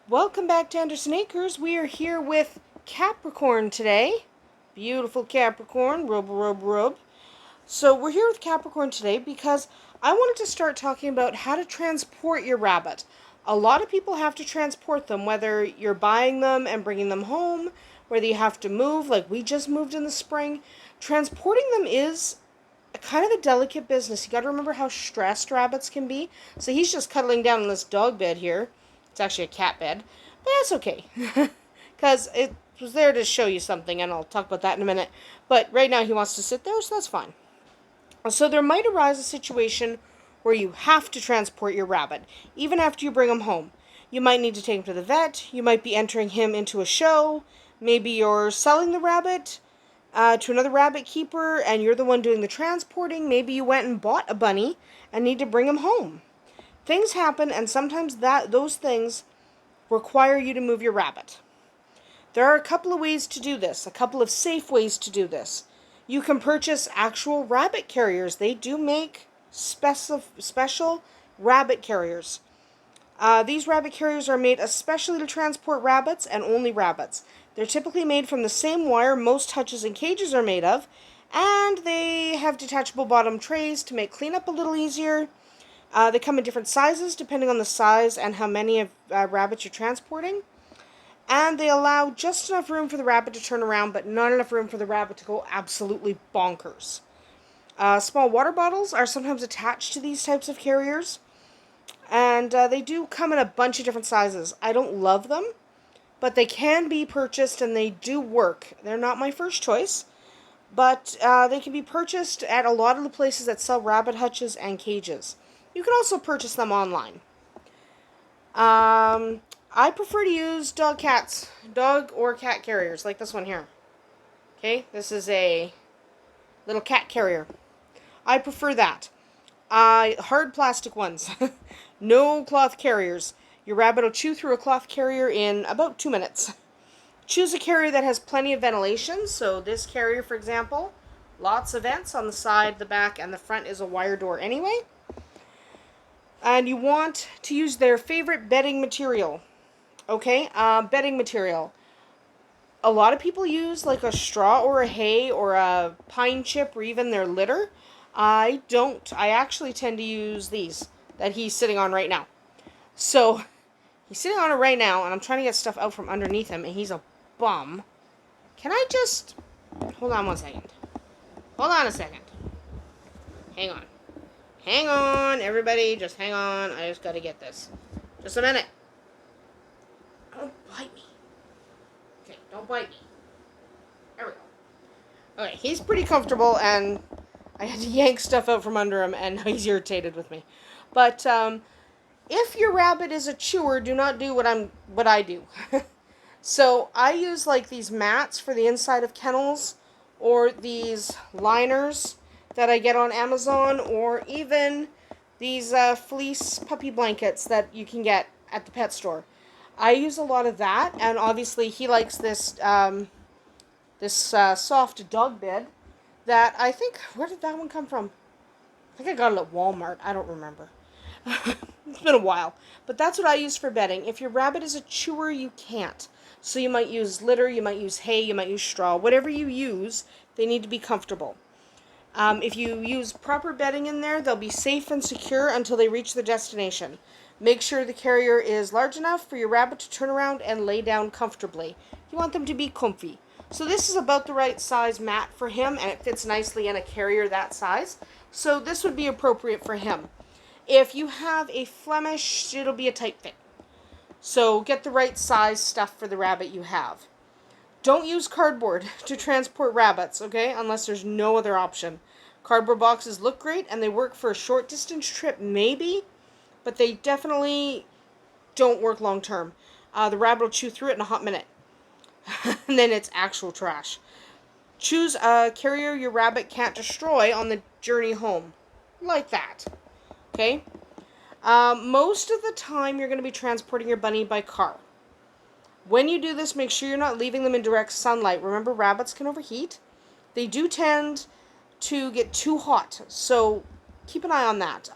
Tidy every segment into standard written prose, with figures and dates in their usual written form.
Welcome back to Andersen Acres. We are here with Capricorn today. Beautiful Capricorn, rub. So we're here with Capricorn today because I wanted to start talking about how to transport your rabbit. A lot of people have to transport them, whether you're buying them and bringing them home, whether you have to move, like we just moved in the spring. Transporting them is kind of a delicate business. You got to remember how stressed rabbits can be. So he's just cuddling down on this dog bed here. It's actually a cat bed, but that's okay. Because it was there to show you something, and I'll talk about that in a minute. But right now he wants to sit there, so that's fine. So there might arise a situation where you have to transport your rabbit, even after you bring him home. You might need to take him to the vet. You might be entering him into a show. Maybe you're selling the rabbit to another rabbit keeper, and you're the one doing the transporting. Maybe you went and bought a bunny and need to bring him home. Things happen, and sometimes those things require you to move your rabbit. There are a couple of ways to do this, a couple of safe ways to do this. You can purchase actual rabbit carriers. They do make special rabbit carriers. These rabbit carriers are made especially to transport rabbits and only rabbits. They're typically made from the same wire most hutches and cages are made of, and they have detachable bottom trays to make cleanup a little easier. They come in different sizes depending on the size and how many rabbits you're transporting. And they allow just enough room for the rabbit to turn around, but not enough room for the rabbit to go absolutely bonkers. Small water bottles are sometimes attached to these types of carriers. And they do come in a bunch of different sizes. I don't love them, but they can be purchased and they do work. They're not my first choice, but they can be purchased at a lot of the places that sell rabbit hutches and cages. You can also purchase them online. I prefer to use dog or cat carriers, like this one here. Okay, this is a little cat carrier. I prefer that. Hard plastic ones. No cloth carriers. Your rabbit will chew through a cloth carrier in about 2 minutes. Choose a carrier that has plenty of ventilation. So this carrier, for example, lots of vents on the side, the back, and the front is a wire door anyway. And you want to use their favorite bedding material. Okay, bedding material. A lot of people use like a straw or a hay or a pine chip or even their litter. I don't. I actually tend to use these that he's sitting on right now. So, he's sitting on it right now, and I'm trying to get stuff out from underneath him, and he's a bum. Can I just... Hold on one second. Hold on a second. Hang on. Hang on, everybody. Just hang on. I just gotta get this. Just a minute. Don't bite me. Okay, don't bite me. There we go. Okay, he's pretty comfortable, and I had to yank stuff out from under him, and now he's irritated with me. But if your rabbit is a chewer, do not do what I do. So I use like these mats for the inside of kennels, or these liners that I get on Amazon, or even these fleece puppy blankets that you can get at the pet store. I use a lot of that, and obviously he likes this soft dog bed that I think, where did that one come from? I think I got it at Walmart. I don't remember. It's been a while. But that's what I use for bedding. If your rabbit is a chewer, you can't. So you might use litter, you might use hay, you might use straw. Whatever you use, they need to be comfortable. If you use proper bedding in there, they'll be safe and secure until they reach their destination. Make sure the carrier is large enough for your rabbit to turn around and lay down comfortably. You want them to be comfy. So this is about the right size mat for him, and it fits nicely in a carrier that size. So this would be appropriate for him. If you have a Flemish, it'll be a tight fit. So get the right size stuff for the rabbit you have. Don't use cardboard to transport rabbits, okay? Unless there's no other option. Cardboard boxes look great, and they work for a short distance trip, maybe, but they definitely don't work long term. The rabbit will chew through it in a hot minute. And then it's actual trash. Choose a carrier your rabbit can't destroy on the journey home. Like that. Okay? Most of the time you're going to be transporting your bunny by car. When you do this, make sure you're not leaving them in direct sunlight. Remember, rabbits can overheat. They do tend to get too hot, so keep an eye on that.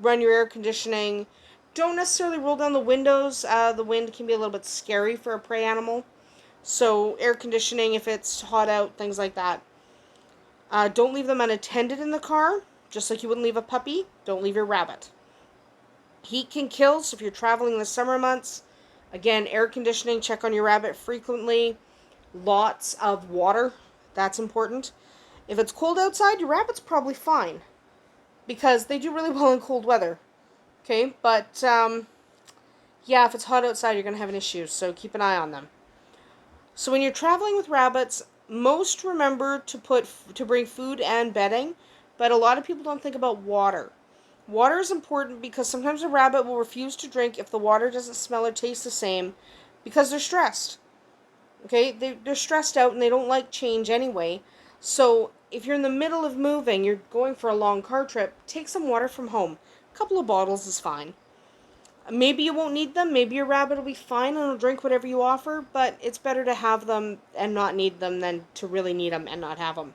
Run your air conditioning. Don't necessarily roll down the windows. The wind can be a little bit scary for a prey animal. So air conditioning if it's hot out, things like that. Don't leave them unattended in the car, just like you wouldn't leave a puppy. Don't leave your rabbit. Heat can kill, so if you're traveling in the summer months, again, air conditioning, check on your rabbit frequently. Lots of water, that's important. If it's cold outside, your rabbit's probably fine, because they do really well in cold weather. Okay, but yeah, if it's hot outside, you're going to have an issue, so keep an eye on them. So when you're traveling with rabbits, most remember to bring food and bedding, but a lot of people don't think about water. Water is important because sometimes a rabbit will refuse to drink if the water doesn't smell or taste the same because they're stressed. Okay, they're stressed out and they don't like change anyway. So if you're in the middle of moving, you're going for a long car trip, take some water from home. A couple of bottles is fine. Maybe you won't need them. Maybe your rabbit will be fine and will drink whatever you offer, but it's better to have them and not need them than to really need them and not have them.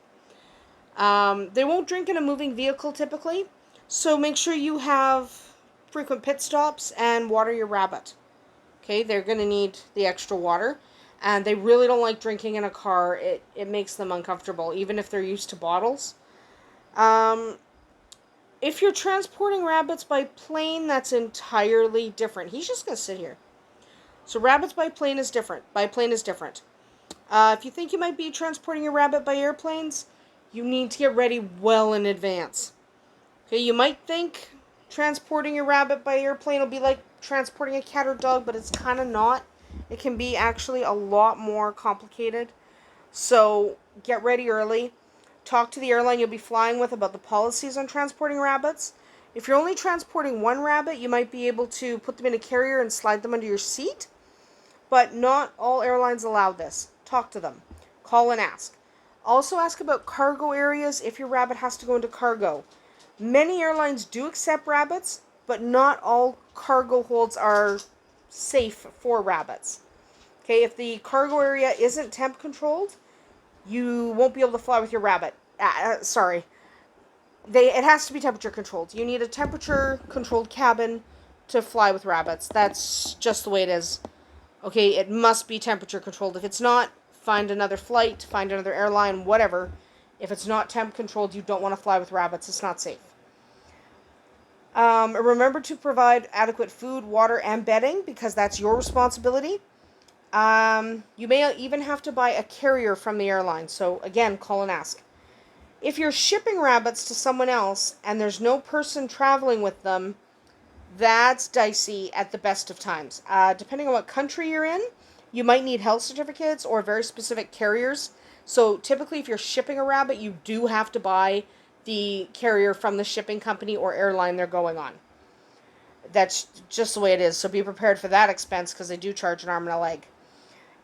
They won't drink in a moving vehicle typically, so make sure you have frequent pit stops and water your rabbit. Okay, they're going to need the extra water, and they really don't like drinking in a car. It makes them uncomfortable, even if they're used to bottles. If you're transporting rabbits by plane, that's entirely different. He's just going to sit here. So rabbits by plane is different. If you think you might be transporting a rabbit by airplanes, you need to get ready well in advance. Okay, you might think transporting your rabbit by airplane will be like transporting a cat or dog, but it's kind of not. It can be actually a lot more complicated. So get ready early. Talk to the airline you'll be flying with about the policies on transporting rabbits. If you're only transporting one rabbit, you might be able to put them in a carrier and slide them under your seat. But not all airlines allow this. Talk to them. Call and ask. Also ask about cargo areas if your rabbit has to go into cargo. Many airlines do accept rabbits, but not all cargo holds are safe for rabbits. Okay, if the cargo area isn't temp controlled, you won't be able to fly with your rabbit. It has to be temperature controlled. You need a temperature controlled cabin to fly with rabbits. That's just the way it is. Okay, it must be temperature controlled. If it's not, find another flight, find another airline, whatever. If it's not temp controlled, you don't want to fly with rabbits. It's not safe. Remember to provide adequate food, water, and bedding because that's your responsibility. You may even have to buy a carrier from the airline. So again, call and ask. If you're shipping rabbits to someone else and there's no person traveling with them, that's dicey at the best of times. Depending on what country you're in, you might need health certificates or very specific carriers. So typically if you're shipping a rabbit, you do have to buy the carrier from the shipping company or airline they're going on. That's just the way it is. So be prepared for that expense because they do charge an arm and a leg.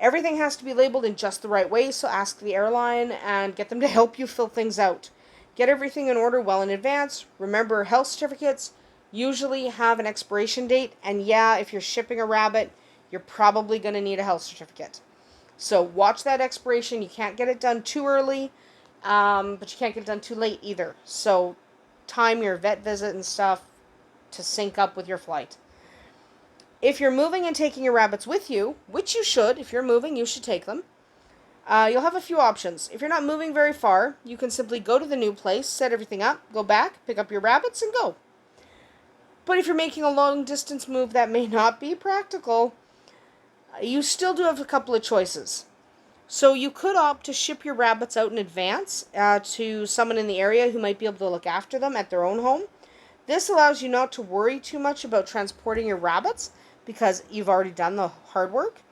Everything has to be labeled in just the right way, so ask the airline and get them to help you fill things out. Get everything in order well in advance. Remember, health certificates usually have an expiration date, and yeah, if you're shipping a rabbit, you're probably going to need a health certificate. So watch that expiration. You can't get it done too early, but you can't get it done too late either. So time your vet visit and stuff to sync up with your flight. If you're moving and taking your rabbits with you, which you should, if you're moving, you should take them, you'll have a few options. If you're not moving very far, you can simply go to the new place, set everything up, go back, pick up your rabbits, and go. But if you're making a long distance move that may not be practical, you still do have a couple of choices. So you could opt to ship your rabbits out in advance to someone in the area who might be able to look after them at their own home. This allows you not to worry too much about transporting your rabbits because you've already done the hard work.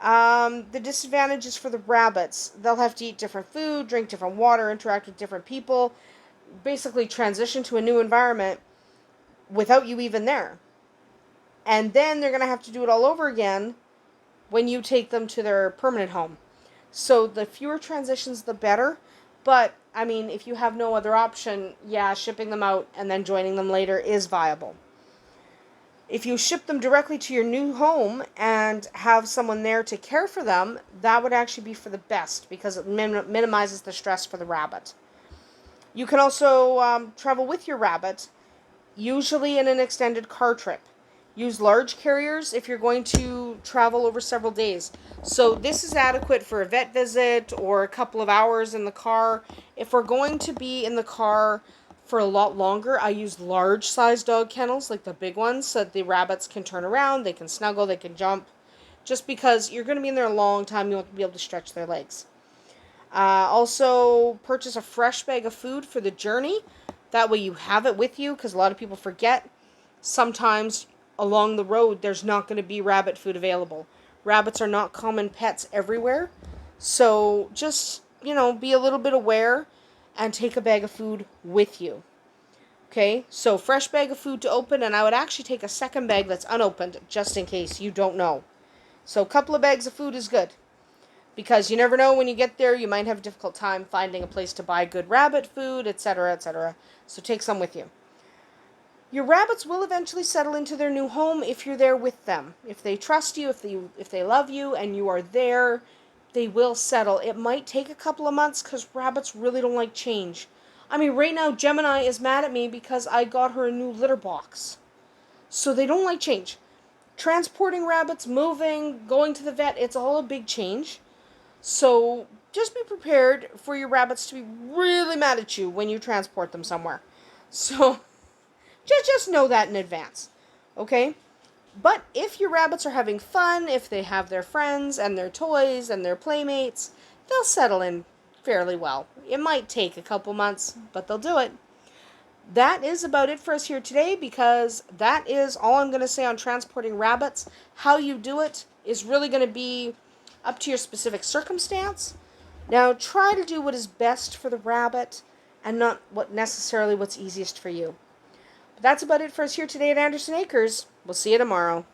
The disadvantages for the rabbits, they'll have to eat different food, drink different water, interact with different people, basically transition to a new environment without you even there. And then they're going to have to do it all over again when you take them to their permanent home. So the fewer transitions, the better. But, I mean, if you have no other option, yeah, shipping them out and then joining them later is viable. If you ship them directly to your new home and have someone there to care for them, that would actually be for the best because it minimizes the stress for the rabbit. You can also travel with your rabbit, usually in an extended car trip. Use large carriers if you're going to travel over several days. So this is adequate for a vet visit or a couple of hours in the car. If we're going to be in the car for a lot longer, I use large size dog kennels, like the big ones, so that the rabbits can turn around, they can snuggle, they can jump. Just because you're going to be in there a long time, you want to be able to stretch their legs. Also, purchase a fresh bag of food for the journey. That way you have it with you, because a lot of people forget. Sometimes along the road, there's not going to be rabbit food available. Rabbits are not common pets everywhere. So just, be a little bit aware and take a bag of food with you. Okay, so fresh bag of food to open, and I would actually take a second bag that's unopened, just in case you don't know. So a couple of bags of food is good, because you never know when you get there, you might have a difficult time finding a place to buy good rabbit food, etc., etc. So take some with you. Your rabbits will eventually settle into their new home if you're there with them. If they trust you, if they love you, and you are there, they will settle. It might take a couple of months because rabbits really don't like change. I mean, right now, Gemini is mad at me because I got her a new litter box. So they don't like change. Transporting rabbits, moving, going to the vet, it's all a big change. So just be prepared for your rabbits to be really mad at you when you transport them somewhere. So just know that in advance, okay? But if your rabbits are having fun, if they have their friends and their toys and their playmates, they'll settle in fairly well. It might take a couple months, but they'll do it. That is about it for us here today, because that is all I'm going to say on transporting rabbits. How you do it is really going to be up to your specific circumstance. Now, try to do what is best for the rabbit and not what's easiest for you. But that's about it for us here today at Andersen Acres. We'll see you tomorrow.